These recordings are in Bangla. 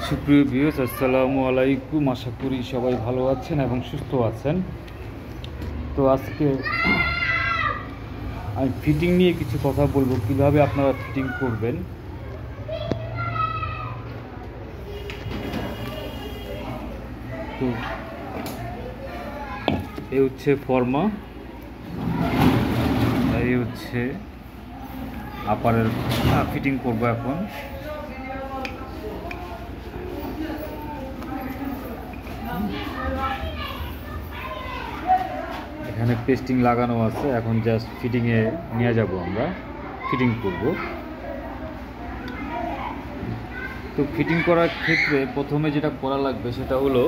সুপ্রিয় ভিউয়ার্স, আসসালামু আলাইকুম। আশা করি সবাই ভালো আছেন এবং সুস্থ আছেন। তো আজকে আমি ফিটিং নিয়ে কিছু কথা বলবো, কিভাবে আপনারা ফিটিং করবেন। তো এই হচ্ছে ফর্মা, এই হচ্ছে আপারের ফিটিং করব এখন। এখানে পেস্টিং লাগানো আছে, এখন জাস্ট ফিটিংয়ে নিয়ে যাব, আমরা ফিটিং করব। তো ফিটিং করার ক্ষেত্রে প্রথমে যেটা করা লাগবে সেটা হলো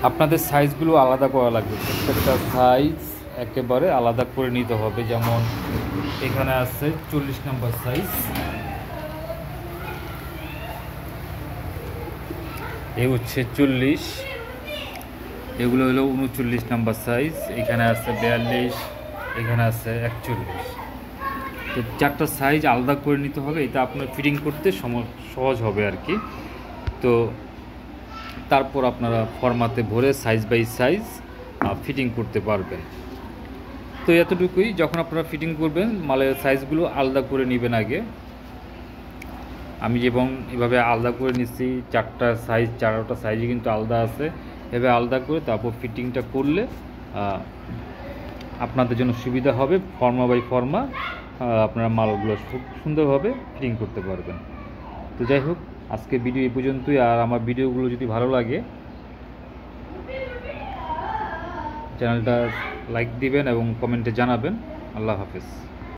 আপনাদের সাইজগুলো আলাদা করা লাগবে। প্রত্যেকটা সাইজ একেবারে আলাদা করে নিতে হবে। যেমন এখানে আছে 40 নম্বর সাইজ, এ হচ্ছে 40, এগুলো হলো 39 নম্বর সাইজ, এখানে আছে 42, এখানে আছে 41। তো চারটা সাইজ আলাদা করে নিতে হবে, এটা আপনার ফিটিং করতে সহজ হবে আর কি। তো তারপর আপনারা ফরমাতে ভরে সাইজ বাই সাইজ ফিটিং করতে পারবেন। তো এতটুকুই, যখন আপনারা ফিটিং করবেন মালের সাইজগুলো আলাদা করে নেবেন আগে। আমি এবং এভাবে আলাদা করে নিচ্ছি, চারটা সাইজই কিন্তু আলাদা আছে। এভাবে আলাদা করে তারপর ফিটিংটা করলে আপনাদের জন্য সুবিধা হবে। ফর্মা বাই ফর্মা আপনারা মালগুলো খুব সুন্দরভাবে ফিটিং করতে পারবেন। তো যাই হোক, আজকে ভিডিও এই পর্যন্তই। আর আমার ভিডিওগুলো যদি ভালো লাগে চ্যানেলটা লাইক দিবেন এবং কমেন্টে জানাবেন। আল্লাহ হাফেজ।